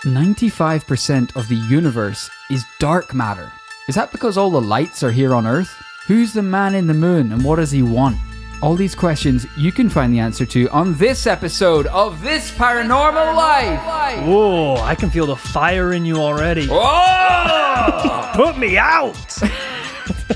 95% of the universe is dark matter. Is that because all the lights are here on Earth? Who's the man in the moon and what does he want? All these questions you can find the answer to on this episode of This Paranormal Life. Whoa, I can feel the fire in you already. Whoa! Put me out!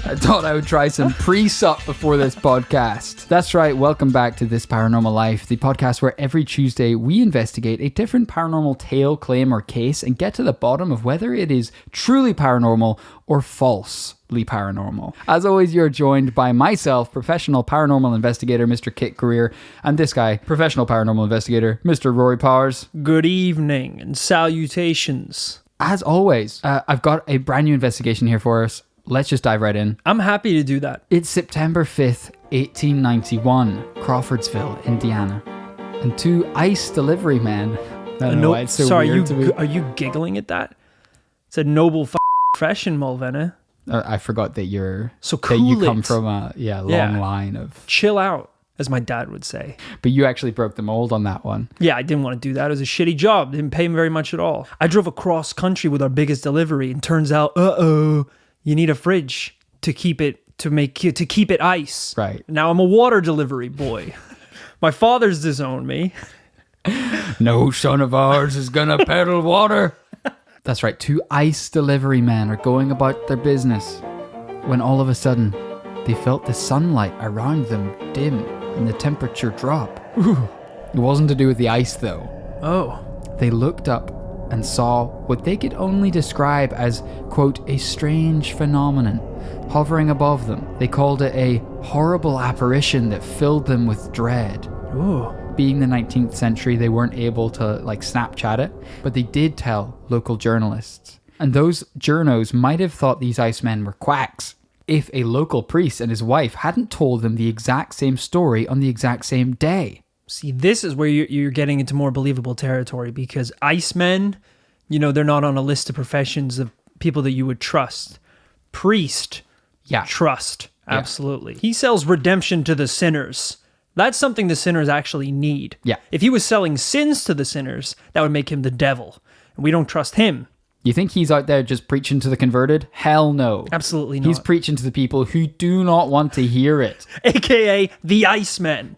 I thought I would try some pre-sup before this podcast. That's right, welcome back to This Paranormal Life, the podcast where every Tuesday we investigate a different paranormal tale, claim, or case and get to the bottom of whether it is truly paranormal or falsely paranormal. As always, you're joined by myself, professional paranormal investigator, Mr. Kit Career, and this guy, professional paranormal investigator, Mr. Rory Powers. Good evening and salutations. As always, I've got a brand new investigation here for us. Let's just dive right in. I'm happy to do that. It's September 5th, 1891, Crawfordsville, Indiana. And two ice delivery men. I don't know why it's so sorry, weird to me. Are you giggling at that? It's a noble profession, Mulvena. I forgot that you cool come it. from a long line of... Chill out, as my dad would say. But you actually broke the mold on that one. Yeah, I didn't want to do that. It was a shitty job. Didn't pay me very much at all. I drove across country with our biggest delivery, and turns out, you need a fridge to keep it ice. Right. Now I'm a water delivery boy. My father's disowned me. No son of ours is gonna peddle water. That's right. Two ice delivery men are going about their business when all of a sudden they felt the sunlight around them dim and the temperature drop. Ooh. It wasn't to do with the ice though. Oh. They looked up and saw what they could only describe as, quote, a strange phenomenon hovering above them. They called it a horrible apparition that filled them with dread. Ooh. Being the 19th century, they weren't able to Snapchat it, but they did tell local journalists. And those journos might have thought these icemen were quacks if a local priest and his wife hadn't told them the exact same story on the exact same day. See, this is where you're getting into more believable territory, because icemen, they're not on a list of professions of people that you would trust. Priest, trust, absolutely. Yeah. He sells redemption to the sinners. That's something the sinners actually need. Yeah. If he was selling sins to the sinners, that would make him the devil. And we don't trust him. You think he's out there just preaching to the converted? Hell no. Absolutely not. He's preaching to the people who do not want to hear it. AKA the Icemen.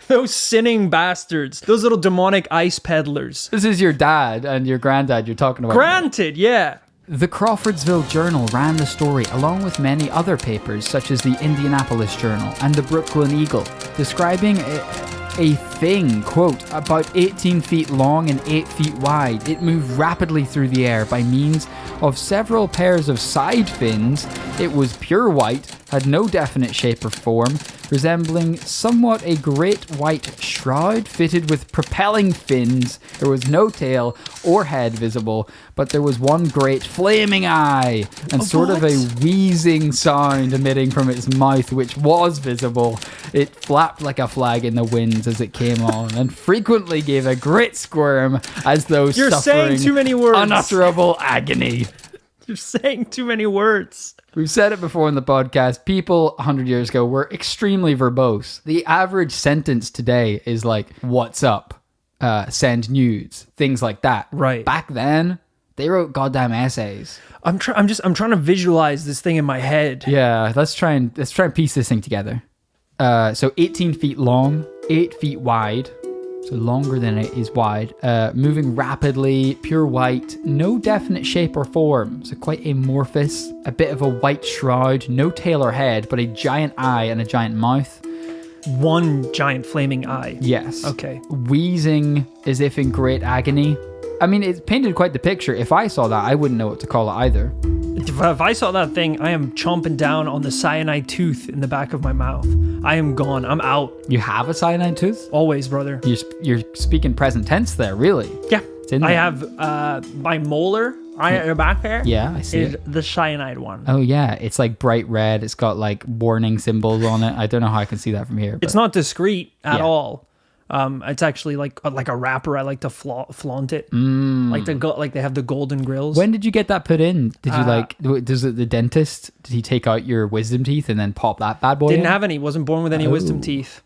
Those sinning bastards. Those little demonic ice peddlers. This is your dad and your granddad you're talking about. Granted, yeah. The Crawfordsville Journal ran the story along with many other papers such as the Indianapolis Journal and the Brooklyn Eagle, describing a thing, quote, about 18 feet long and 8 feet wide. It moved rapidly through the air by means of several pairs of side fins. It was pure white, had no definite shape or form, resembling somewhat a great white shroud fitted with propelling fins. There was no tail or head visible, but there was one great flaming eye and sort of a wheezing sound emitting from its mouth, which was visible. It flapped like a flag in the wind as it came on and frequently gave a great squirm as though You're suffering saying too many words. Unutterable agony. You're saying too many words. We've said it before in the podcast. People 100 years ago were extremely verbose. The average sentence today is like, what's up? Send nudes. Things like that. Right. Back then, they wrote goddamn essays. I'm trying to visualize this thing in my head. Yeah, let's try and piece this thing together. So 18 feet long, 8 feet wide. So longer than it is wide, moving rapidly, pure white, no definite shape or form, so quite amorphous, a bit of a white shroud, no tail or head, but a giant eye and a giant mouth. One giant flaming eye. Yes. Okay. Wheezing as if in great agony. I mean, it painted quite the picture. If I saw that, I wouldn't know what to call it either. If I saw that thing, I am chomping down on the cyanide tooth in the back of my mouth. I am gone. I'm out. You have a cyanide tooth? Always, brother. You're speaking present tense there, really? Yeah. It's in there. I have my molar right back there. Yeah, I see is it. the cyanide one. Oh, yeah. It's like bright red. It's got like warning symbols on it. I don't know how I can see that from here. It's not discreet at all. It's actually like a wrapper. I like to flaunt it. Like they have the golden grills. When did you get that put in? Did you does the dentist, did he take out your wisdom teeth and then pop that bad boy Didn't in? have any. Wasn't born with any wisdom teeth.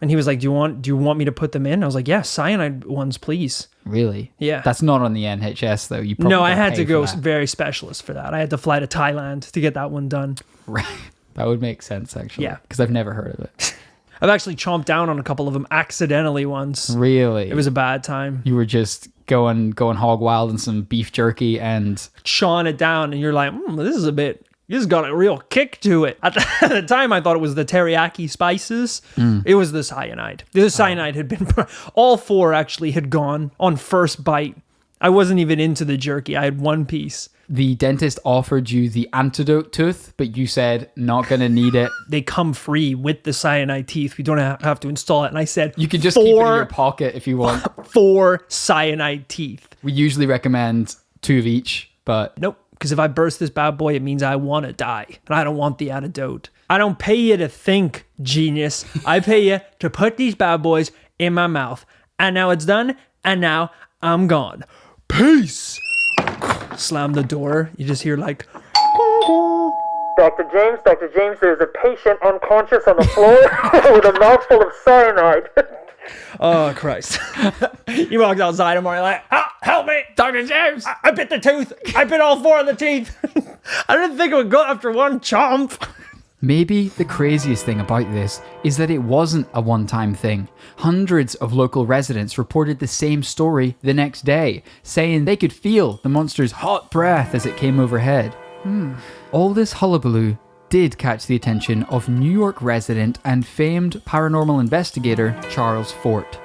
And he was like, do you want me to put them in? I was like, yeah, cyanide ones, please. Really? Yeah. That's not on the NHS, though. You probably No, I had to go for that. very specialist for that. I had to fly to Thailand to get that one done. Right. That would make sense, actually. Yeah. Because I've never heard of it. I've actually chomped down on a couple of them accidentally once. Really? It was a bad time. You were just going hog wild in some beef jerky and... Chawing it down, and you're like, this has got a real kick to it. At the time, I thought it was the teriyaki spices. It was the cyanide. The cyanide had been... All 4 actually had gone on first bite. I wasn't even into the jerky. I had one piece. The dentist offered you the antidote tooth, but you said, not going to need it. They come free with the cyanide teeth. We don't have to install it. And I said... You could just keep it in your pocket if you want. 4 cyanide teeth. We usually recommend 2 of each, but... Nope. Because if I burst this bad boy, it means I want to die. And I don't want the antidote. I don't pay you to think, genius. I pay you to put these bad boys in my mouth. And now it's done. And now I'm gone. Peace. Slam the door. You just hear like... Dr. James, there's a patient unconscious on the floor with a mouthful of cyanide. Oh, Christ. You walked outside and you're like, help me, Dr. James. I bit the tooth. I bit all 4 of the teeth. I didn't think it would go after one chomp. Maybe the craziest thing about this is that it wasn't a one-time thing. Hundreds of local residents reported the same story the next day, saying they could feel the monster's hot breath as it came overhead. All this hullabaloo did catch the attention of New York resident and famed paranormal investigator Charles Fort.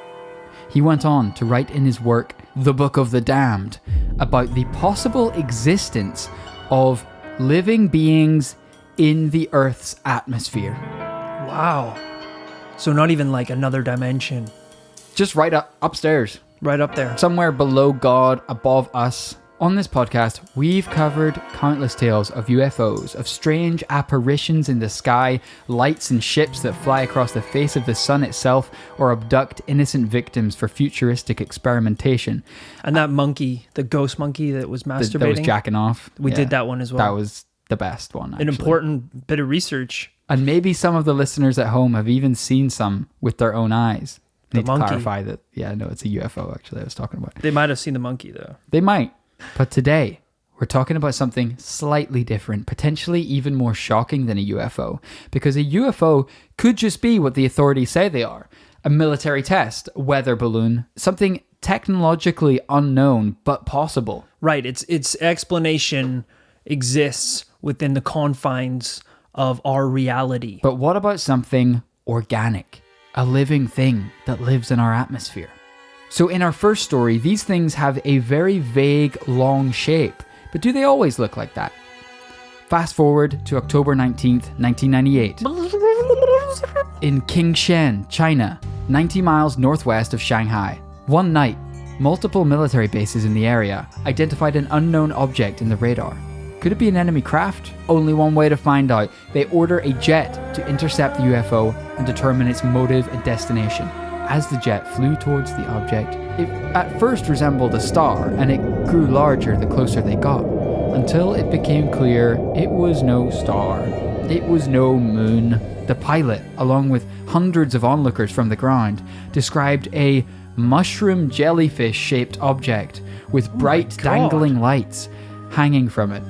He went on to write in his work, The Book of the Damned, about the possible existence of living beings in the Earth's atmosphere. Wow. So not even like another dimension. Just right upstairs. Right up there. Somewhere below God, above us. On this podcast, we've covered countless tales of UFOs, of strange apparitions in the sky, lights and ships that fly across the face of the sun itself or abduct innocent victims for futuristic experimentation. And that monkey, the ghost monkey that was masturbating. That was jacking off. We did that one as well. That was the best one, actually. An important bit of research. And maybe some of the listeners at home have even seen some with their own eyes. Need to clarify that, it's a UFO, actually, I was talking about. They might have seen the monkey, though. They might. But today, we're talking about something slightly different, potentially even more shocking than a UFO, because a UFO could just be what the authorities say they are. A military test, a weather balloon, something technologically unknown, but possible. Right, its explanation exists within the confines of our reality. But what about something organic? A living thing that lives in our atmosphere? So in our first story, these things have a very vague, long shape. But do they always look like that? Fast forward to October 19th, 1998. In Qingshan, China, 90 miles northwest of Shanghai. One night, multiple military bases in the area identified an unknown object in the radar. Could it be an enemy craft? Only one way to find out. They order a jet to intercept the UFO and determine its motive and destination. As the jet flew towards the object, it at first resembled a star, and it grew larger the closer they got, until it became clear it was no star. It was no moon. The pilot, along with hundreds of onlookers from the ground, described a mushroom jellyfish-shaped object with bright dangling lights hanging from it.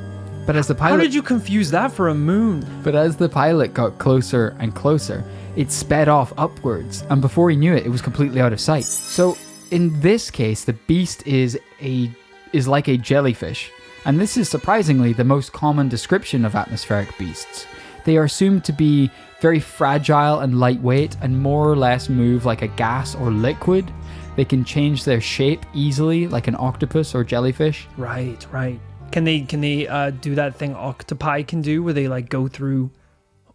But as the pilot... How did you confuse that for a moon? But as the pilot got closer and closer, it sped off upwards, and before he knew it, it was completely out of sight. So in this case, the beast is like a jellyfish, and this is surprisingly the most common description of atmospheric beasts. They are assumed to be very fragile and lightweight, and more or less move like a gas or liquid. They can change their shape easily, like an octopus or jellyfish. Right. Can they do that thing octopi can do, where they like go through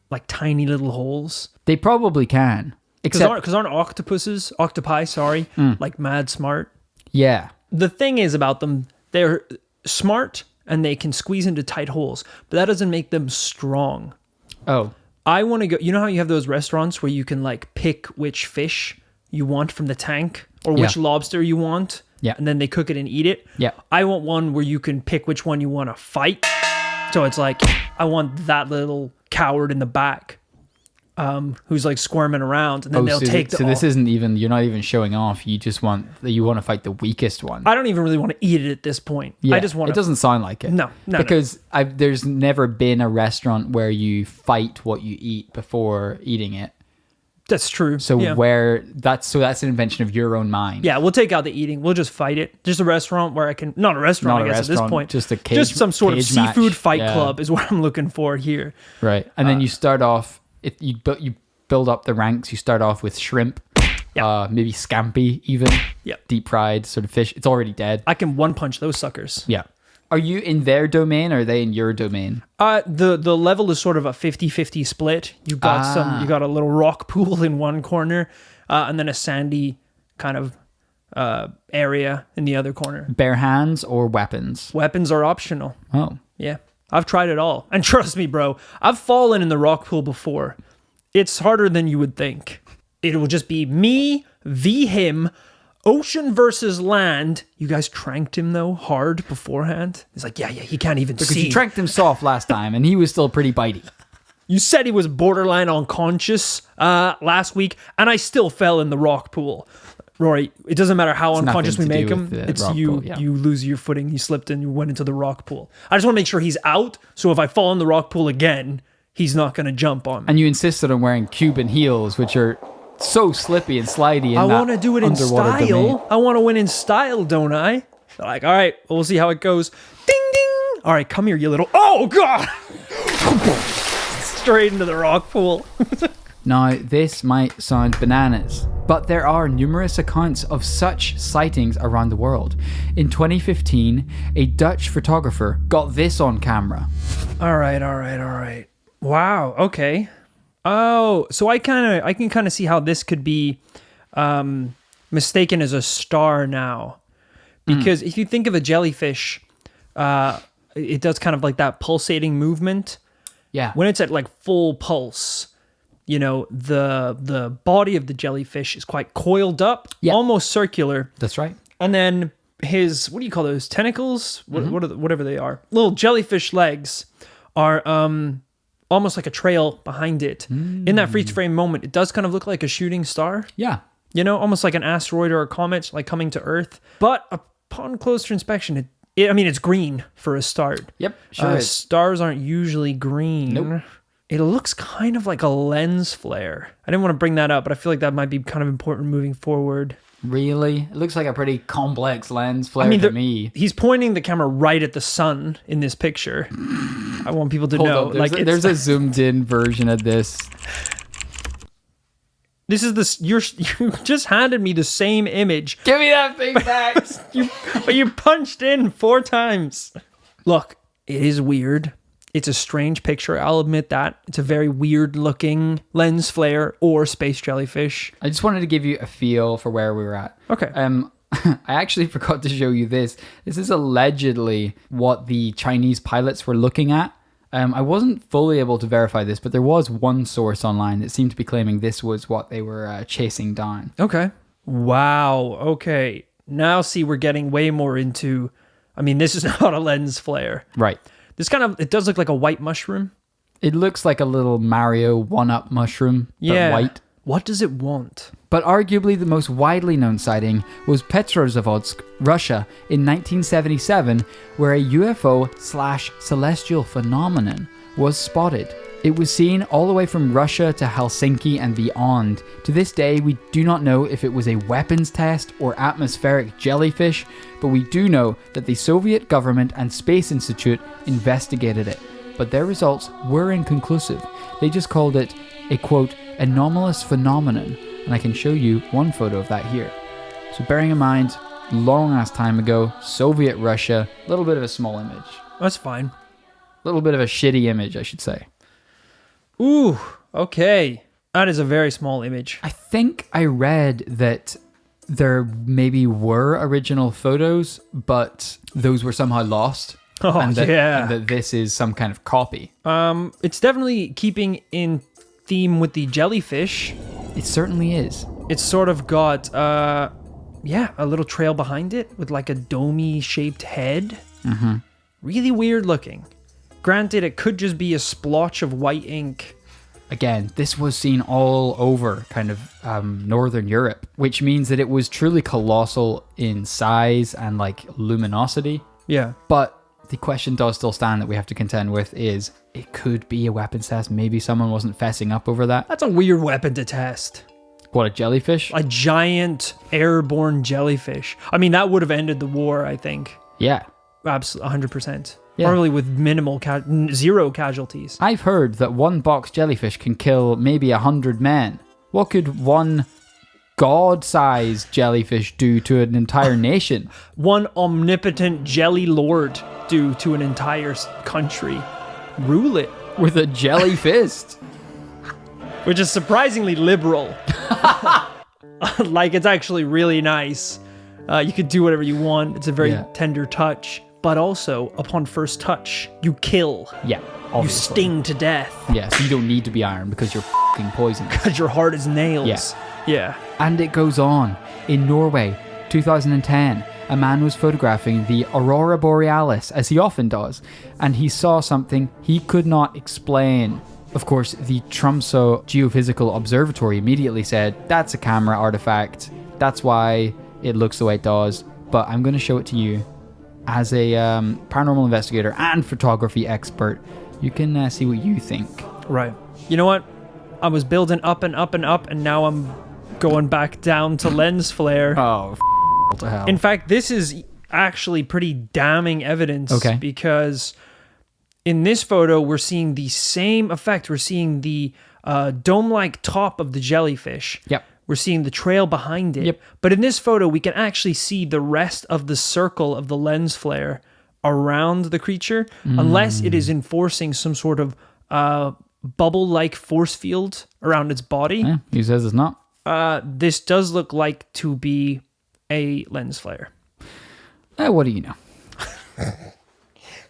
like tiny little holes? They probably can. Because aren't octopi, like mad smart? Yeah. The thing is about them, they're smart and they can squeeze into tight holes, but that doesn't make them strong. Oh. I want to go, you know how you have those restaurants where you can like pick which fish you want from the tank or which lobster you want? Yeah. And then they cook it and eat it? Yeah. I want one where you can pick which one you want to fight. So it's like, I want that little coward in the back. who's like squirming around, and then they'll take So this isn't even, you're not even showing off. You just want to fight the weakest one. I don't even really want to eat it at this point. Yeah, I just want it doesn't sound like it. No. Because there's never been a restaurant where you fight what you eat before eating it. That's true. So that's an invention of your own mind. Yeah, we'll take out the eating. We'll just fight it. Just a restaurant where I can, not a restaurant, I guess, at this point. Just a cage, just some sort of seafood match. fight club is what I'm looking for here. Right. And then you start off, you build up the ranks. You start off with shrimp, maybe scampi even, deep fried sort of fish. It's already dead. I can one punch those suckers. Yeah. Are you in their domain or are they in your domain? The level is sort of a 50-50 split. You got a little rock pool in one corner, and then a sandy kind of area in the other corner. Bare hands or weapons? Weapons are optional. Oh. Yeah. I've tried it all. And trust me, bro, I've fallen in the rock pool before. It's harder than you would think. It will just be me v him. Ocean versus land. You guys tranked him though hard beforehand. He's like, yeah, he can't even see. Because you tranked him soft last time, and he was still pretty bitey. You said he was borderline unconscious last week, and I still fell in the rock pool. Rory, it doesn't matter how unconscious we make him. It's you. You lose your footing. You slipped and you went into the rock pool. I just want to make sure he's out. So if I fall in the rock pool again, he's not going to jump on me. And you insisted on wearing Cuban heels, which are so slippy and slidey. I want to do it in style. Domain. I want to win in style, don't I? They're like, all right, we'll see how it goes. Ding, ding. All right, come here, you little... Oh, God! Straight into the rock pool. Now, this might sound bananas, but there are numerous accounts of such sightings around the world. In 2015, a Dutch photographer got this on camera. All right. Wow, okay. Oh, so I can kind of see how this could be mistaken as a star now. Because if you think of a jellyfish, it does kind of like that pulsating movement. Yeah. When it's at like full pulse, the body of the jellyfish is quite coiled up, almost circular. That's right. And then his, what do you call those, tentacles? Whatever they are. Little jellyfish legs are... almost like a trail behind it. In that freeze frame moment, it does kind of look like a shooting star. Yeah. Almost like an asteroid or a comet, like coming to Earth. But upon closer inspection, it's green for a start. Yep, sure is. Stars aren't usually green. Nope. It looks kind of like a lens flare. I didn't want to bring that up, but I feel like that might be kind of important moving forward. Really? It looks like a pretty complex lens flare to me. He's pointing the camera right at the sun in this picture. I want people to know. There's a zoomed in version of this. This is this. You just handed me the same image. Give me that thing back. But you punched in 4 times. Look, it is weird. It's a strange picture. I'll admit that. It's a very weird looking lens flare or space jellyfish. I just wanted to give you a feel for where we were at. Okay. I actually forgot to show you this. This is allegedly what the Chinese pilots were looking at. I wasn't fully able to verify this, but there was one source online that seemed to be claiming this was what they were chasing down. Okay. Wow. Okay. Now see, we're getting way more into... this is not a lens flare. Right. It does look like a white mushroom. It looks like a little Mario 1-up mushroom, but white. What does it want? But arguably the most widely known sighting was Petrozavodsk, Russia, in 1977, where a UFO/celestial phenomenon was spotted. It was seen all the way from Russia to Helsinki and beyond. To this day, we do not know if it was a weapons test or atmospheric jellyfish, but we do know that the Soviet government and Space Institute investigated it. But their results were inconclusive. They just called it a, quote, anomalous phenomenon, and I can show you one photo of that here. So bearing in mind, long ass time ago, Soviet Russia, a little bit of a small image. That's fine. A little bit of a shitty image, I should say. Ooh, okay. That is a very small image. I think I read that there maybe were original photos, but those were somehow lost. Oh, and that, yeah. And that this is some kind of copy. It's definitely keeping in theme with the jellyfish. It certainly is. It's sort of got, a little trail behind it with like a domey shaped head. Mm-hmm. Really weird looking. Granted, it could just be a splotch of white ink Again, this was seen all over kind of Northern Europe, which means that it was truly colossal in size and like luminosity. Yeah. But the question does still stand that we have to contend with is it could be a weapons test. Maybe someone wasn't fessing up over that. That's a weird weapon to test. What, a jellyfish? A giant airborne jellyfish. I mean, that would have ended the war, I think. Yeah. Absolutely, 100%. Yeah. Probably with zero casualties. I've heard that one box jellyfish can kill maybe 100 men. What could one god-sized jellyfish do to an entire nation? One omnipotent jelly lord do to an entire country. Rule it. With a jelly fist. Which is surprisingly liberal. Like, it's actually really nice. You could do whatever you want. It's a very tender touch. But also, upon first touch, you kill. Yeah, obviously. You sting to death. Yeah, so you don't need to be iron because you're f***ing poisonous. Because your heart is nails. Yeah. And it goes on. In Norway, 2010, a man was photographing the Aurora Borealis, as he often does, and he saw something he could not explain. Of course, the Tromsø Geophysical Observatory immediately said, that's a camera artifact. That's why it looks the way it does. But I'm going to show it to you. As a paranormal investigator and photography expert, you can see what you think. Right. You know what? I was building up and up and up, and now I'm going back down to lens flare. Oh, to hell. In fact, this is actually pretty damning evidence. Okay. Because in this photo, we're seeing the same effect. We're seeing the dome-like top of the jellyfish. Yep. We're seeing the trail behind it. Yep. But in this photo, we can actually see the rest of the circle of the lens flare around the creature, unless it is enforcing some sort of bubble-like force field around its body. Yeah, he says it's not. This does look like to be a lens flare. What do you know?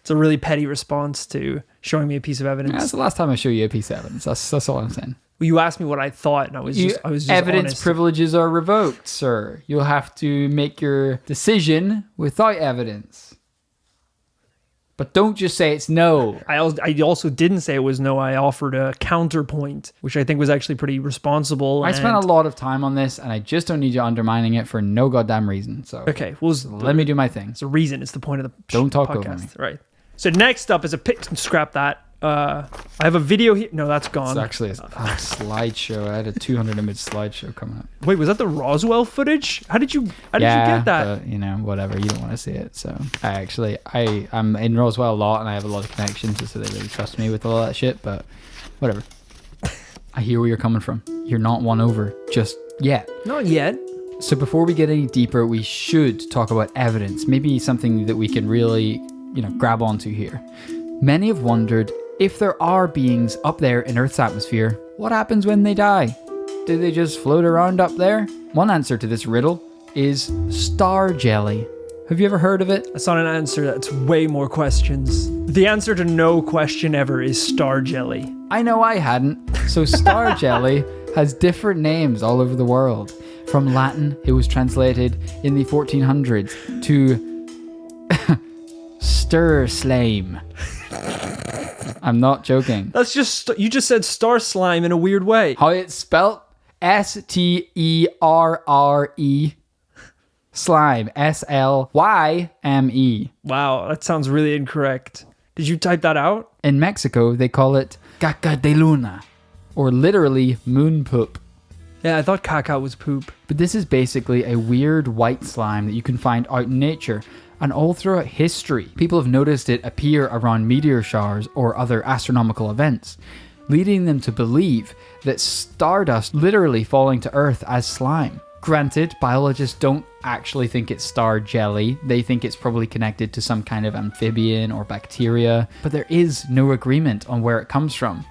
It's a really petty response to showing me a piece of evidence. That's the last time I show you a piece of evidence. That's all I'm saying. You asked me what I thought, and I was just evidence honest. privileges are revoked, sir. You'll have to make your decision without evidence. But don't just say it's no. I also didn't say it was no. I offered a counterpoint, which I think was actually pretty responsible. I spent a lot of time on this, and I just don't need you undermining it for no goddamn reason. So okay, well, let me do my thing. It's a reason. It's the point of the don't talk podcast, over me. Right. So next up is a pic. Scrap that. I have a video here. No, that's gone. It's actually a slideshow. I had a 200 image slideshow coming up. Wait, was that the Roswell footage? How did you get that? But, whatever. You don't want to see it. So I'm in Roswell a lot, and I have a lot of connections, so they really trust me with all that shit. But whatever. I hear where you're coming from. You're not won over just yet. Not yet. So before we get any deeper, we should talk about evidence. Maybe something that we can really, grab onto here. Many have wondered, if there are beings up there in Earth's atmosphere, what happens when they die? Do they just float around up there? One answer to this riddle is star jelly. Have you ever heard of it? That's not an answer. That's way more questions. The answer to no question ever is star jelly. I know I hadn't. So star jelly has different names all over the world. From Latin, it was translated in the 1400s to stir slime. I'm not joking. That's just, you just said star slime in a weird way. How it's spelt? Sterre. Slime. SLYME. Wow, that sounds really incorrect. Did you type that out? In Mexico, they call it caca de luna, or literally moon poop. Yeah, I thought caca was poop. But this is basically a weird white slime that you can find out in nature. And all throughout history, people have noticed it appear around meteor showers or other astronomical events, leading them to believe that stardust literally falling to Earth as slime. Granted, biologists don't actually think it's star jelly. They think it's probably connected to some kind of amphibian or bacteria, but there is no agreement on where it comes from.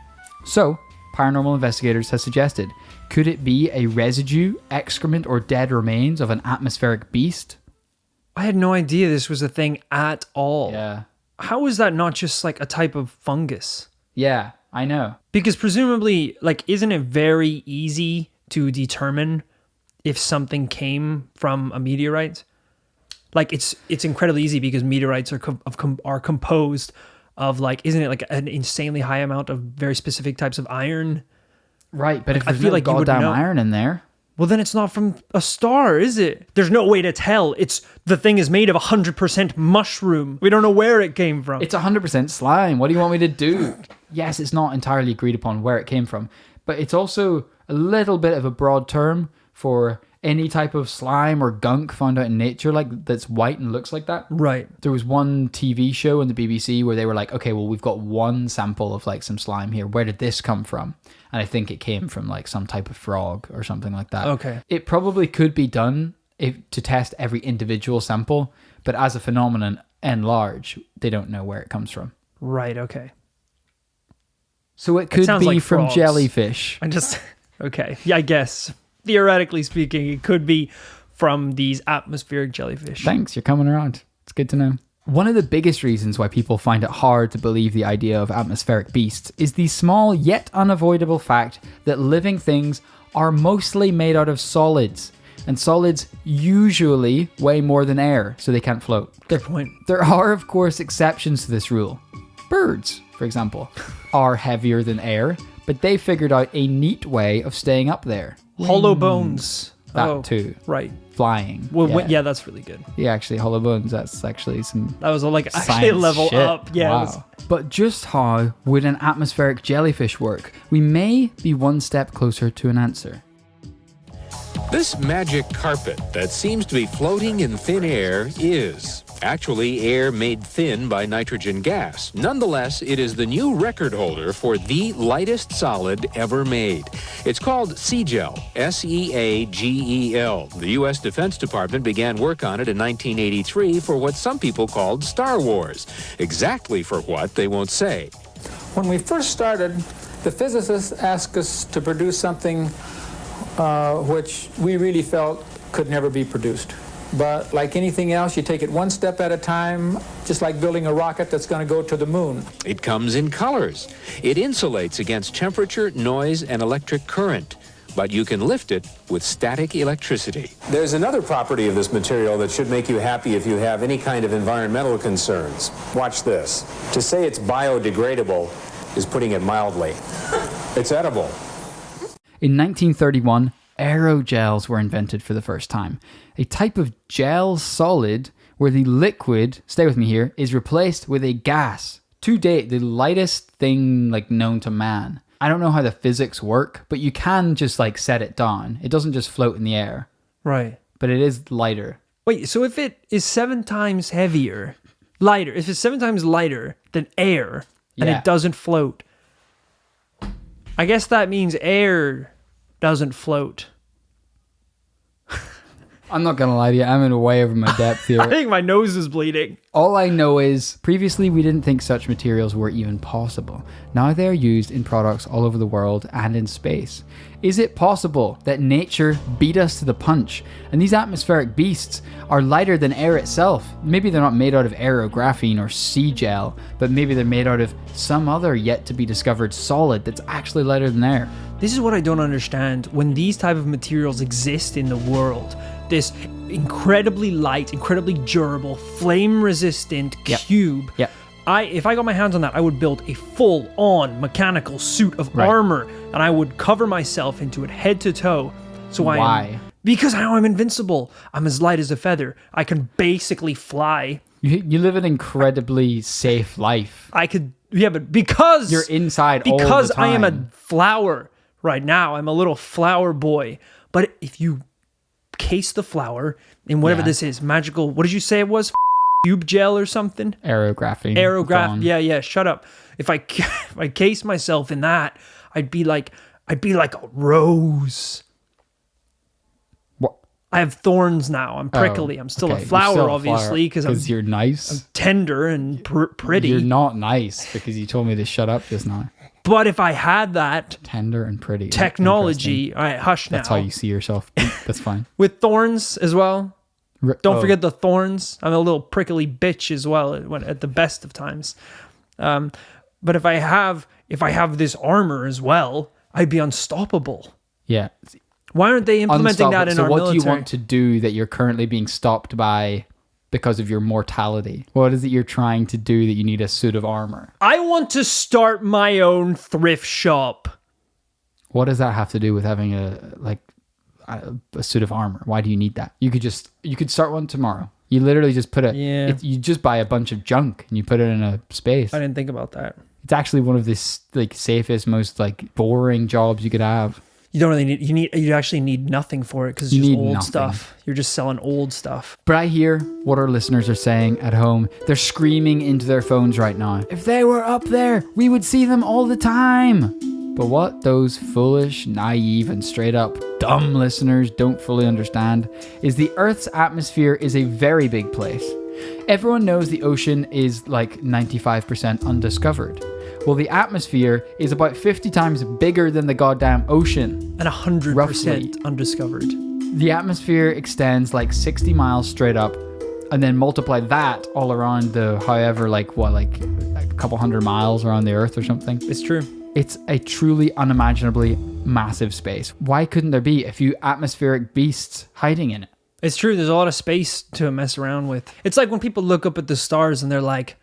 So, paranormal investigators have suggested, could it be a residue, excrement, or dead remains of an atmospheric beast? I had no idea this was a thing at all. Yeah. How is that not just like a type of fungus? Yeah, I know. Because presumably, isn't it very easy to determine if something came from a meteorite? It's incredibly easy because meteorites are composed of isn't it like an insanely high amount of very specific types of iron? Right, but if I there's feel no like you would goddamn know. iron in there... Well, then it's not from a star, is it? There's no way to tell. The thing is made of 100% mushroom. We don't know where it came from. It's 100% slime. What do you want me to do? Yes, it's not entirely agreed upon where it came from, but it's also a little bit of a broad term for any type of slime or gunk found out in nature, like that's white and looks like that. Right. There was one TV show on the BBC where they were like, okay, well, we've got one sample of like some slime here. Where did this come from? And I think it came from like some type of frog or something like that. Okay. It probably could be done to test every individual sample, but as a phenomenon en large, they don't know where it comes from. Right, okay. So it could be like from frogs. jellyfish. Okay. Yeah, I guess. Theoretically speaking, it could be from these atmospheric jellyfish. Thanks, you're coming around. It's good to know. One of the biggest reasons why people find it hard to believe the idea of atmospheric beasts is the small yet unavoidable fact that living things are mostly made out of solids. And solids usually weigh more than air, so they can't float. Good point. There are, of course, exceptions to this rule. Birds, for example, are heavier than air, but they figured out a neat way of staying up there. Hollow bones. That too. Right. Flying. Well, yeah, that's really good. Yeah, actually, hollow bones, that's actually some... That was like actually science level shit. up. Yeah. Wow. But just how would an atmospheric jellyfish work? We may be one step closer to an answer. This magic carpet that seems to be floating in thin air is actually air made thin by nitrogen gas. Nonetheless, it is the new record holder for the lightest solid ever made. It's called Seagel, S-E-A-G-E-L. The U.S. Defense Department began work on it in 1983 for what some people called Star Wars. Exactly for what, they won't say. When we first started, the physicists asked us to produce something which we really felt could never be produced. But like anything else, you take it one step at a time, just like building a rocket that's going to go to the moon. It comes in colors. It insulates against temperature, noise, and electric current. But you can lift it with static electricity. There's another property of this material that should make you happy if you have any kind of environmental concerns. Watch this. To say it's biodegradable is putting it mildly. It's edible. In 1931, aerogels were invented for the first time. A type of gel solid where the liquid, stay with me here, is replaced with a gas. To date, the lightest thing like known to man. I don't know how the physics work, but you can just like set it down. It doesn't just float in the air. Right. But it is lighter. Wait, so if it is 7 times lighter, if it's 7 times lighter than air, and Yeah. it doesn't float, I guess that means air doesn't float. I'm not going to lie to you, I'm in way over my depth here. I think my nose is bleeding. All I know is, previously we didn't think such materials were even possible. Now they are used in products all over the world and in space. Is it possible that nature beat us to the punch, and these atmospheric beasts are lighter than air itself? Maybe they're not made out of aerographene or sea gel, but maybe they're made out of some other yet to be discovered solid that's actually lighter than air. This is what I don't understand. When these type of materials exist in the world, this incredibly light, incredibly durable, flame-resistant cube. Yep. If I got my hands on that, I would build a full-on mechanical suit of armor, and I would cover myself into it head to toe. So Why? Because I know I'm invincible. I'm as light as a feather. I can basically fly. You live an incredibly safe life. But because You're inside all the because I am a time. flower right now. I'm a little flower boy. But if you case the flower in whatever this is, magical, what did you say it was? Cube gel or something? Aerographene. Aerograph. Yeah, shut up. If I case myself in that, I'd be like a rose. What? I have thorns now. I'm prickly. I'm still a flower, obviously, because you're nice. tender and pretty. You're not nice because you told me to shut up just now. But if I had that Tender and pretty. technology, all right, hush now. That's how you see yourself. That's fine. With thorns as well. Don't Oh. forget the thorns. I'm a little prickly bitch as well at the best of times. But if I have this armor as well, I'd be unstoppable. Yeah. Why aren't they implementing that in so our what military? do you want to do that you're currently being stopped by because of your mortality? What is it you're trying to do that you need a suit of armor? I want to start my own thrift shop. What does that have to do with having a suit of armor? Why do you need that? You could start one tomorrow. You literally just put you just buy a bunch of junk and you put it in a space. I didn't think about that. It's actually one of the safest, most boring jobs you could have. You don't really need, you actually need nothing for it because it's just old stuff. You're just selling old stuff. But I hear what our listeners are saying at home. They're screaming into their phones right now. If they were up there, we would see them all the time. But what those foolish, naive, and straight up dumb listeners don't fully understand is the Earth's atmosphere is a very big place. Everyone knows the ocean is 95% undiscovered. Well, the atmosphere is about 50 times bigger than the goddamn ocean. And 100% undiscovered. The atmosphere extends 60 miles straight up, and then multiply that all around a couple hundred miles around the Earth or something. It's true. It's a truly unimaginably massive space. Why couldn't there be a few atmospheric beasts hiding in it? It's true. There's a lot of space to mess around with. It's like when people look up at the stars and they're like,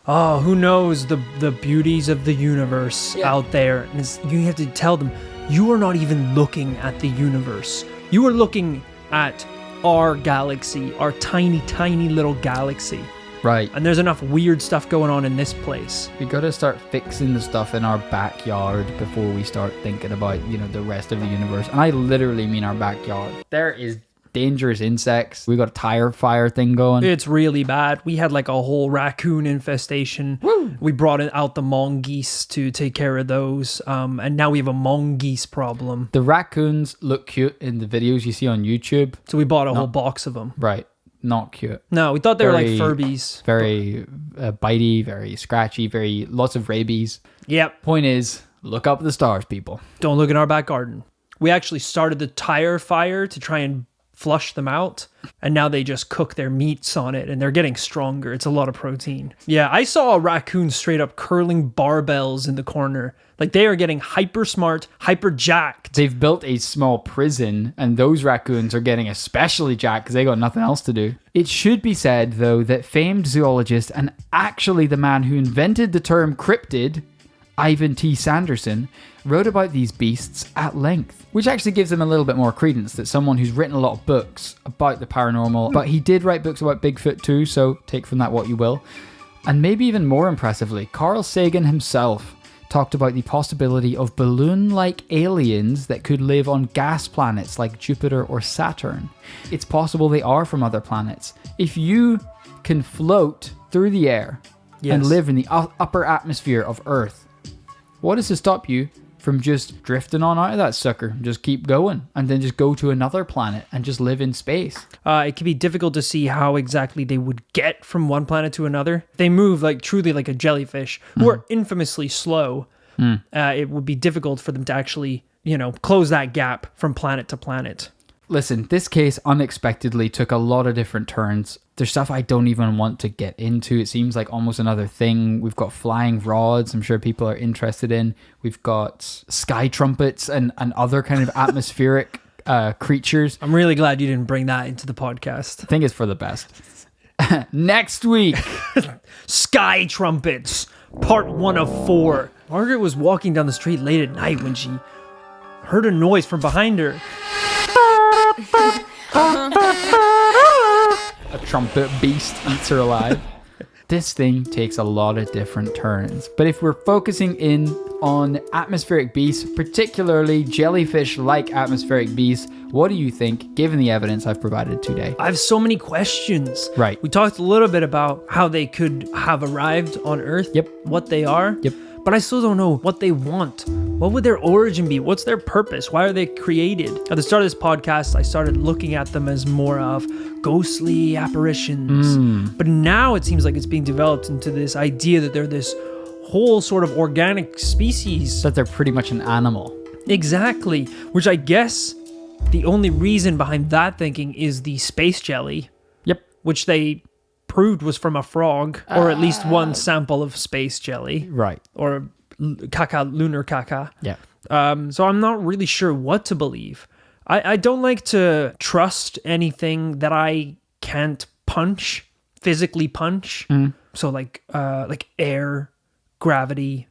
oh, who knows the beauties of the universe out there. And you have to tell them, you are not even looking at the universe. You are looking at our galaxy, our tiny, tiny little galaxy. Right. And there's enough weird stuff going on in this place. We got to start fixing the stuff in our backyard before we start thinking about, the rest of the universe. And I literally mean our backyard. There is dangerous insects. We got a tire fire thing going. It's really bad. We had a whole raccoon infestation. Woo! We brought out the mongoose to take care of those. And now we have a mongoose problem. The raccoons look cute in the videos you see on YouTube. So we bought a whole box of them. Right. Not cute. No, we thought they were like Furbies. Very bitey, very scratchy, lots of rabies. Yep. Point is, look up at the stars, people. Don't look in our back garden. We actually started the tire fire to try and flush them out, and now they just cook their meats on it, and they're getting stronger. It's a lot of protein. Yeah, I saw a raccoon straight up curling barbells in the corner. They are getting hyper smart, hyper jacked. They've built a small prison, and those raccoons are getting especially jacked because they got nothing else to do. It should be said, though, that famed zoologist and actually the man who invented the term cryptid, Ivan T. Sanderson, wrote about these beasts at length, which actually gives them a little bit more credence that someone who's written a lot of books about the paranormal, but he did write books about Bigfoot too, so take from that what you will. And maybe even more impressively, Carl Sagan himself talked about the possibility of balloon-like aliens that could live on gas planets like Jupiter or Saturn. It's possible they are from other planets. If you can float through the air and live in the upper atmosphere of Earth, what is to stop you from just drifting on out of that sucker? Just keep going and then just go to another planet and just live in space. It can be difficult to see how exactly they would get from one planet to another. They move truly like a jellyfish, who are infamously slow. It would be difficult for them to actually, close that gap from planet to planet. Listen, this case unexpectedly took a lot of different turns. There's stuff I don't even want to get into. It seems like almost another thing. We've got flying rods I'm sure people are interested in. We've got sky trumpets and other kind of atmospheric creatures. I'm really glad you didn't bring that into the podcast. I think it's for the best. Next week. Sky trumpets, part 1 of 4. Margaret was walking down the street late at night when she heard a noise from behind her. A trumpet beast eats her alive. This thing takes a lot of different turns. But if we're focusing in on atmospheric beasts, particularly jellyfish-like atmospheric beasts, what do you think, given the evidence I've provided today? I have so many questions. Right. We talked a little bit about how they could have arrived on Earth. Yep. What they are. Yep. But I still don't know what they want. What would their origin be? What's their purpose? Why are they created? At the start of this podcast, I started looking at them as more of ghostly apparitions. But now it seems like it's being developed into this idea that they're this whole sort of organic species. That they're pretty much an animal. Exactly. Which I guess the only reason behind that thinking is the space jelly. Yep. Which they proved was from a frog, or at least one sample of space jelly. Right. Or lunar caca. Yeah. So I'm not really sure what to believe. I don't like to trust anything that I can't physically punch. So like air, gravity,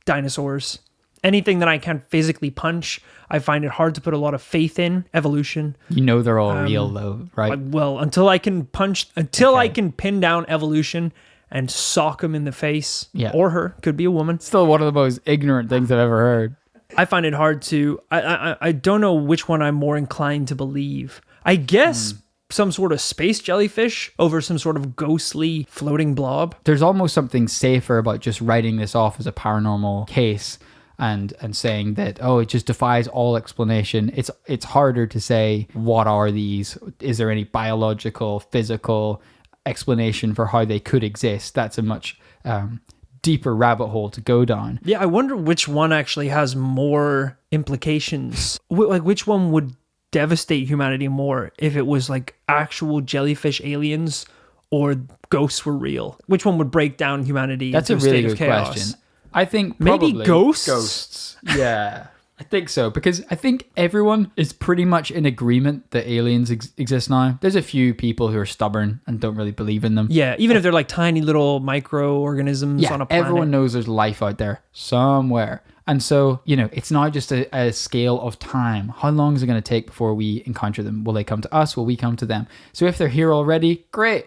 dinosaurs, anything that I can't physically punch, I find it hard to put a lot of faith in. Evolution. You know they're all real though, right? Well, until I can I can pin down evolution and sock him in the face, or her, could be a woman. Still one of the most ignorant things I've ever heard. I find it hard to, I don't know which one I'm more inclined to believe. I guess some sort of space jellyfish over some sort of ghostly floating blob. There's almost something safer about just writing this off as a paranormal case and saying that, oh, it just defies all explanation. It's harder to say, what are these? Is there any biological, physical explanation for how they could exist? That's a much deeper rabbit hole to go down. Yeah, I wonder which one actually has more implications. Like, which one would devastate humanity more, if it was like actual jellyfish aliens or ghosts were real? Which one would break down humanity? That's into a really state of good chaos? question. I think maybe probably ghosts. Yeah, I think so, because I think everyone is pretty much in agreement that aliens exist now. There's a few people who are stubborn and don't really believe in them. Yeah, even if they're like tiny little microorganisms on a planet. Everyone knows there's life out there somewhere. And so, it's not just a scale of time. How long is it going to take before we encounter them? Will they come to us? Will we come to them? So if they're here already, great.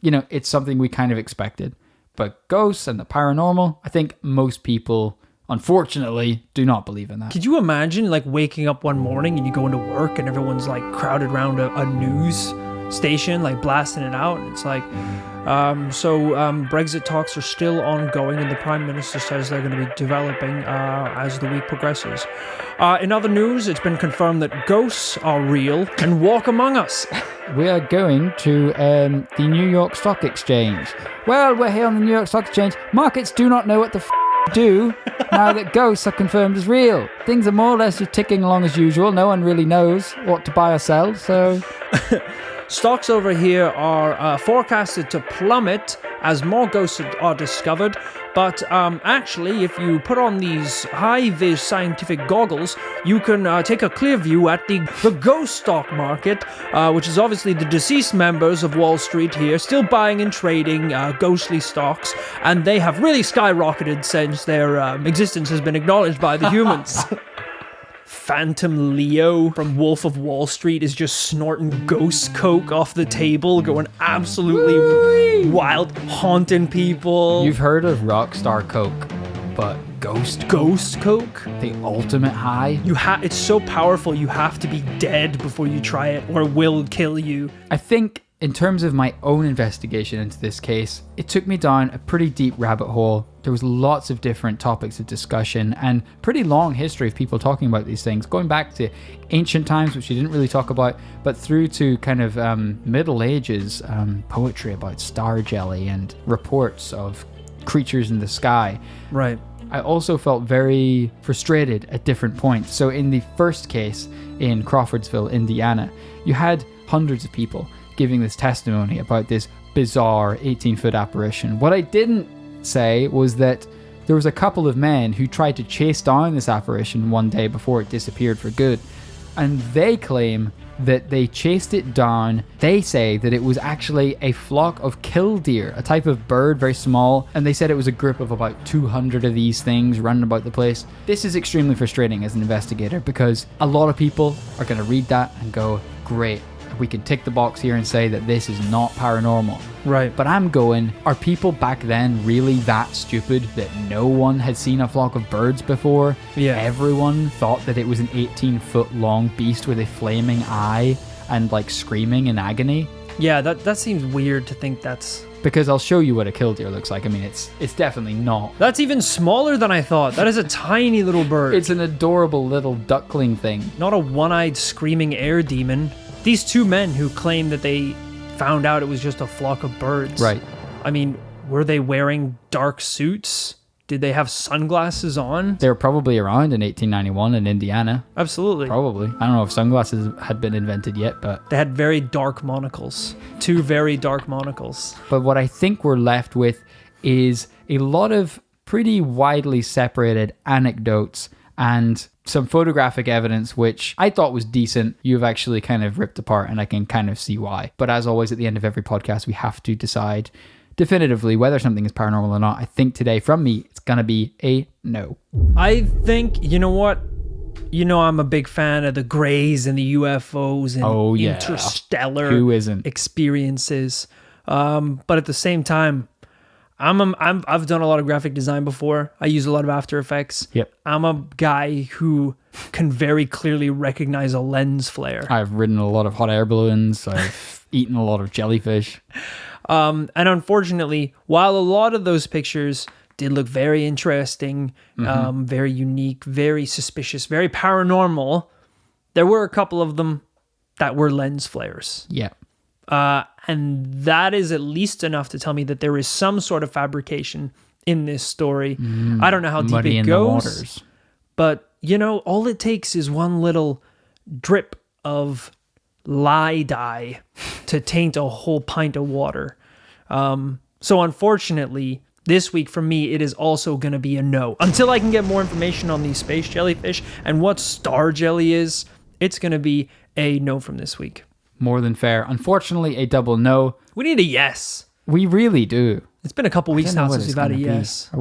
It's something we kind of expected. But ghosts and the paranormal, I think most people, unfortunately, do not believe in that. Could you imagine like waking up one morning and you go into work and everyone's like crowded around a news station, like blasting it out? And it's like, Brexit talks are still ongoing and the Prime Minister says they're going to be developing as the week progresses. In other news, it's been confirmed that ghosts are real and walk among us. We are going to the New York Stock Exchange. Well, we're here on the New York Stock Exchange. Markets do not know what the do now that ghosts are confirmed as real. Things are more or less just ticking along as usual. No one really knows what to buy or sell, so... Stocks over here are forecasted to plummet as more ghosts are discovered. But actually, if you put on these high-vis scientific goggles, you can take a clear view at the ghost stock market, which is obviously the deceased members of Wall Street here, still buying and trading ghostly stocks. And they have really skyrocketed since their existence has been acknowledged by the humans. Phantom Leo from Wolf of Wall Street is just snorting ghost coke off the table, going absolutely wild, haunting people. You've heard of Rockstar Coke, but ghost coke? The ultimate high? It's so powerful, you have to be dead before you try it, or it will kill you. I think in terms of my own investigation into this case, it took me down a pretty deep rabbit hole. There was lots of different topics of discussion and pretty long history of people talking about these things, going back to ancient times, which you didn't really talk about, but through to kind of Middle Ages poetry about star jelly and reports of creatures in the sky. Right. I also felt very frustrated at different points. So in the first case in Crawfordsville, Indiana, you had hundreds of people giving this testimony about this bizarre 18-foot apparition. What I didn't say was that there was a couple of men who tried to chase down this apparition one day before it disappeared for good. And they claim that they chased it down. They say that it was actually a flock of killdeer, a type of bird, very small. And they said it was a group of about 200 of these things running about the place. This is extremely frustrating as an investigator because a lot of people are going to read that and go, great, we can tick the box here and say that this is not paranormal. Right. But I'm going, are people back then really that stupid that no one had seen a flock of birds before? Yeah. Everyone thought that it was an 18-foot long beast with a flaming eye and like screaming in agony. Yeah, that seems weird to think that's... Because I'll show you what a killdeer looks like. I mean, it's definitely not. That's even smaller than I thought. That is a tiny little bird. It's an adorable little duckling thing. Not a one-eyed screaming air demon. These two men who claim that they found out it was just a flock of birds. Right. I mean, were they wearing dark suits? Did they have sunglasses on? They were probably around in 1891 in Indiana. Absolutely. Probably. I don't know if sunglasses had been invented yet, but... They had very dark monocles. Two very dark monocles. But what I think we're left with is a lot of pretty widely separated anecdotes and some photographic evidence, which I thought was decent. You've actually kind of ripped apart, and I can kind of see why. But as always, at the end of every podcast, we have to decide definitively whether something is paranormal or not. I think today, from me, it's gonna be a no. I think, you know what? You know, I'm a big fan of the grays and the UFOs and interstellar Who isn't? experiences. But at the same time, I've done a lot of graphic design before. I use a lot of After Effects. Yep. I'm a guy who can very clearly recognize a lens flare. I've ridden a lot of hot air balloons. I've eaten a lot of jellyfish. And unfortunately, while a lot of those pictures did look very interesting, very unique, very suspicious, very paranormal, there were a couple of them that were lens flares. Yeah. And that is at least enough to tell me that there is some sort of fabrication in this story. I don't know how deep Muddy it in the goes, waters. but you know, all it takes is one little drip of lye dye to taint a whole pint of water. So unfortunately, this week for me, it is also going to be a no. Until I can get more information on these space jellyfish and what star jelly is, it's going to be a no from this week. More than fair. Unfortunately, a double no. We need a yes. We really do. It's been a couple weeks now since we've had a yes. Have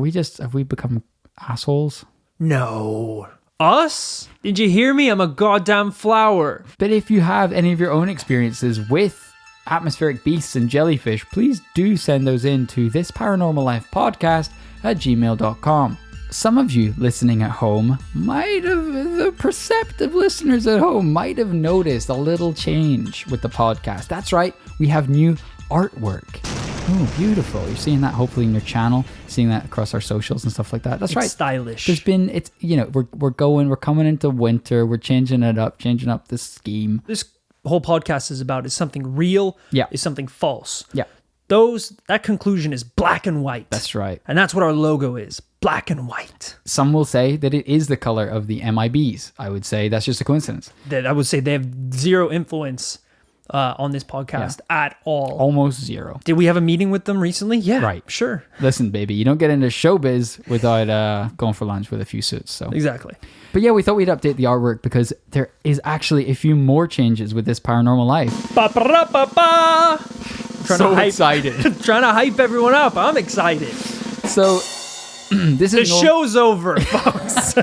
we become assholes? No. Us? Did you hear me? I'm a goddamn flower. But if you have any of your own experiences with atmospheric beasts and jellyfish, please do send those in to thisparanormallifepodcast@gmail.com. Some of you listening at home the perceptive listeners at home might have noticed a little change with the podcast. That's right, we have new artwork. Oh, beautiful. You're seeing that hopefully in your channel, seeing that across our socials and stuff like that. That's right. Stylish. We're coming into winter, we're changing up the scheme. This whole podcast is something real, is something false. Yeah. That conclusion is black and white. That's right. And that's what our logo is, black and white. Some will say that it is the color of the MIBs. I would say that's just a coincidence. I would say they have zero influence on this podcast at all. Almost zero. Did we have a meeting with them recently? Yeah, right. Sure. Listen, baby, you don't get into showbiz without going for lunch with a few suits. So exactly. But yeah, we thought we'd update the artwork because there is actually a few more changes with this Paranormal Life. Ba-ba-da-ba-ba! Excited. Trying to hype everyone up. I'm excited. So this is show's over, folks.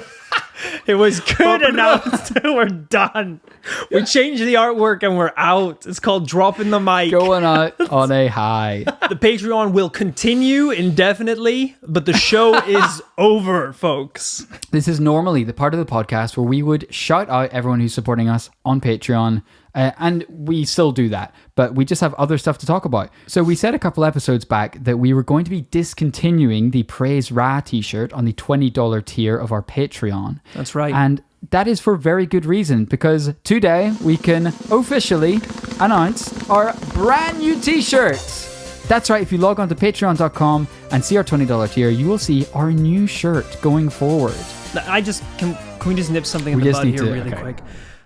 It was good enough. We're done. We changed the artwork and we're out. It's called dropping the mic. Going out on a high. The Patreon will continue indefinitely, but the show is over, folks. This is normally the part of the podcast where we would shout out everyone who's supporting us on Patreon. And we still do that, but we just have other stuff to talk about. So we said a couple episodes back that we were going to be discontinuing the Praise Ra t-shirt on the $20 tier of our Patreon. That's right. And that is for very good reason, because today we can officially announce our brand new t-shirts. That's right. If you log on to patreon.com and see our $20 tier, you will see our new shirt going forward. Can we just nip something in the bud here really quick?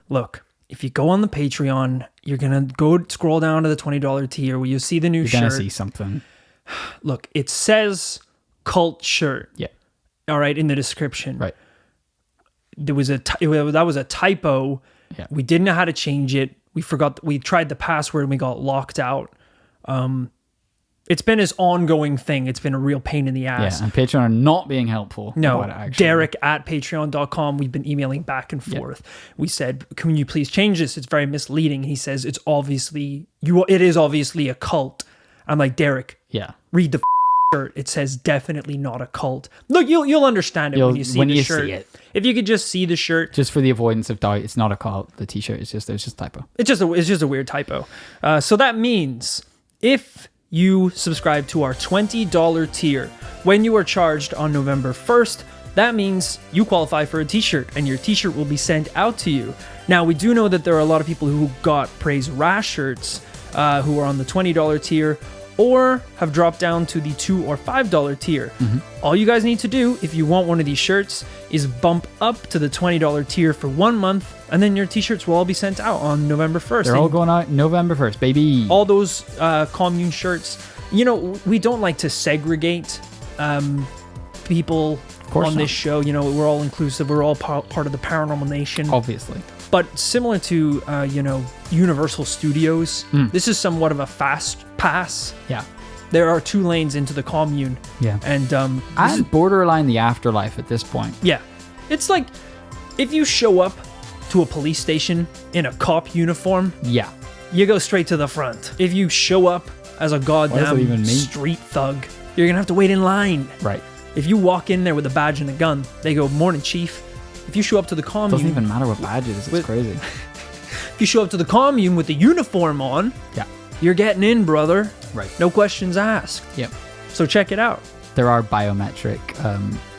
Look. If you go on the Patreon, you're going to go scroll down to the $20 tier where you see the new shirt. You're going to see something. Look, it says cult shirt. Yeah. All right, in the description. Right. That was a typo. Yeah. We didn't know how to change it. We forgot. We tried the password and we got locked out. It's been this ongoing thing. It's been a real pain in the ass. Yeah, and Patreon are not being helpful. No, Derek at patreon.com. We've been emailing back and forth. Yeah. We said, can you please change this? It's very misleading. He says, it is obviously a cult. I'm like, Derek, read the shirt. It says definitely not a cult. Look, you'll understand it when you see the shirt. See it. If you could just see the shirt. Just for the avoidance of doubt, it's not a cult. The t-shirt is just a typo. It's just a weird typo. So that means if you subscribe to our $20 tier when you are charged on November 1st, that means you qualify for a t-shirt and your t-shirt will be sent out to you. Now, we do know that there are a lot of people who got Praise Ra shirts who are on the $20 tier or have dropped down to the $2 or $5 tier. Mm-hmm. All you guys need to do if you want one of these shirts is bump up to the $20 tier for 1 month, and then your t-shirts will all be sent out on November 1st. They're all going out November 1st, baby. All those commune shirts. You know, we don't like to segregate people on this show. You know, we're all inclusive. We're all part of the Paranormal Nation. Obviously. But similar to, Universal Studios, this is somewhat of a fast pass. Yeah. there are 2 lanes into the commune. Yeah. And borderline the afterlife at this point. yeah. It's like if you show up to a police station in a cop uniform, Yeah. you go straight to the front. If you show up as a even goddamn mean? street thug, you're gonna have to wait in line. Right. If you walk in there with a badge and a gun, they go, "Morning, chief." If you show up to the commune, Doesn't even matter what badge it is. It's crazy. if you show up to the commune with the uniform on, Yeah. you're getting in, brother. Right. No questions asked. Yep. So check it out. There are biometric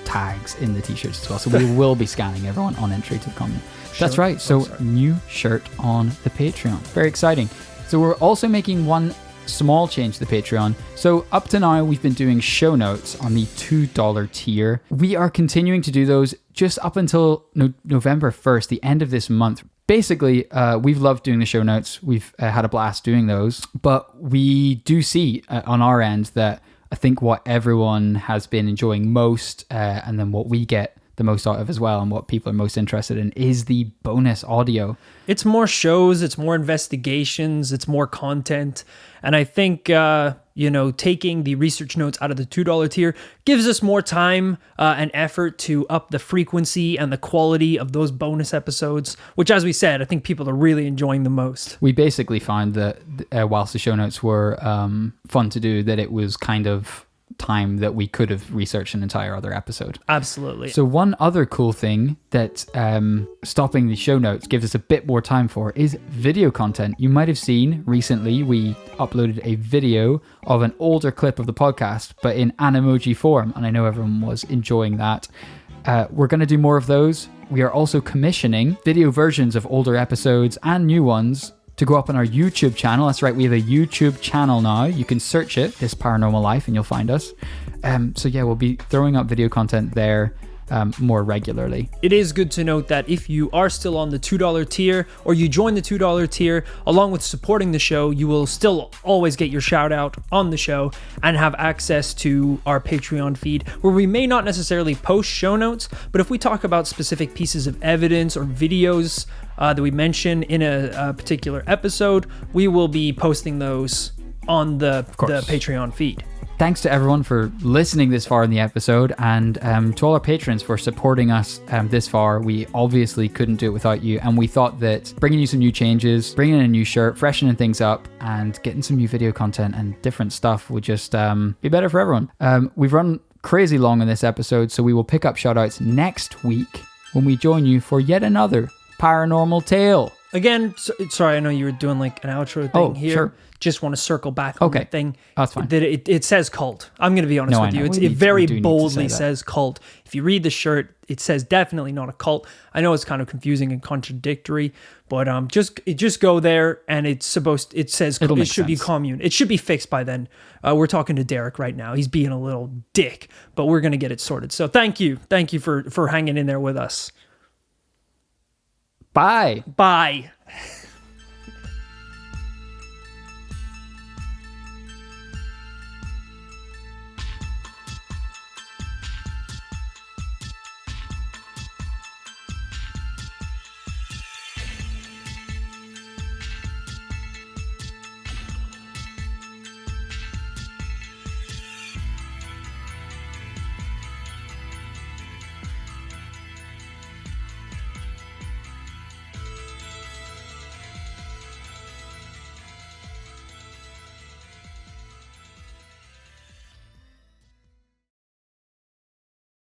tags in the t-shirts as well, so we will be scanning everyone on entry to the commune. That's Sure. right. So new shirt on the Patreon. Very exciting. So we're also making one small change to the Patreon. So up to now, we've been doing show notes on the $2 tier. We are continuing to do those just up until November 1st, the end of this month. Basically, we've loved doing the show notes. We've had a blast doing those, but we do see on our end that I think what everyone has been enjoying most, and then what we get the most out of as well, and what people are most interested in, is the bonus audio. It's more shows, it's more investigations, it's more content. And I think, taking the research notes out of the $2 tier gives us more time and effort to up the frequency and the quality of those bonus episodes, which, as we said, I think people are really enjoying the most. We basically found that whilst the show notes were fun to do, that it was kind of time that we could have researched an entire other episode. Absolutely. So one other cool thing that stopping the show notes gives us a bit more time for is video content. You might have seen recently we uploaded a video of an older clip of the podcast, but in Animoji form, and I know everyone was enjoying that. We're going to do more of those. We are also commissioning video versions of older episodes and new ones to go up on our YouTube channel. That's right, we have a YouTube channel now. You can search it, This Paranormal Life, and you'll find us. So yeah, we'll be throwing up video content there more regularly. It is good to note that if you are still on the $2 tier, or you join the $2 tier, along with supporting the show, you will still always get your shout out on the show and have access to our Patreon feed, where we may not necessarily post show notes, but if we talk about specific pieces of evidence or videos that we mention in a particular episode, we will be posting those on the Patreon feed. Thanks to everyone for listening this far in the episode, and to all our patrons for supporting us this far. We obviously couldn't do it without you, and we thought that bringing you some new changes, bringing in a new shirt, freshening things up, and getting some new video content and different stuff would just be better for everyone. We've run crazy long in this episode, so we will pick up shoutouts next week when we join you for yet another paranormal tale. Again, sorry, I know you were doing like an outro thing here. Sure. Just want to circle back on the thing. That's fine. That it says cult. I'm going to be honest with you. It very boldly says cult. If you read the shirt, it says definitely not a cult. I know it's kind of confusing and contradictory, but just go there, and it says it should be commune. It should be fixed by then. We're talking to Derek right now. He's being a little dick, but we're going to get it sorted. So thank you for hanging in there with us. Bye. Bye.